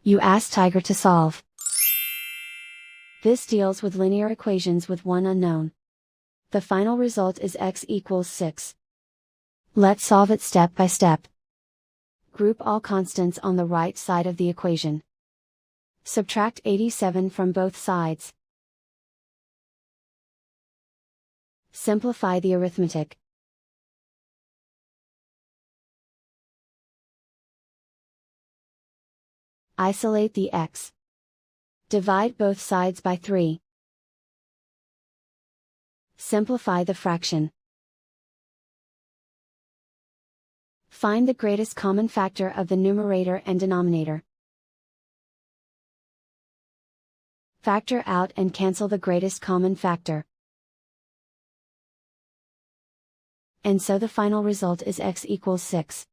You ask Tiger to solve. This deals with linear equations with one unknown. The final result is x equals 6. Let's solve it step by step. Group all constants on the right side of the equation. Subtract 87 from both sides. Simplify the arithmetic. Isolate the x. Divide both sides by 3. Simplify the fraction. Find the greatest common factor of the numerator and denominator. Factor out and cancel the greatest common factor. And so the final result is x equals 6.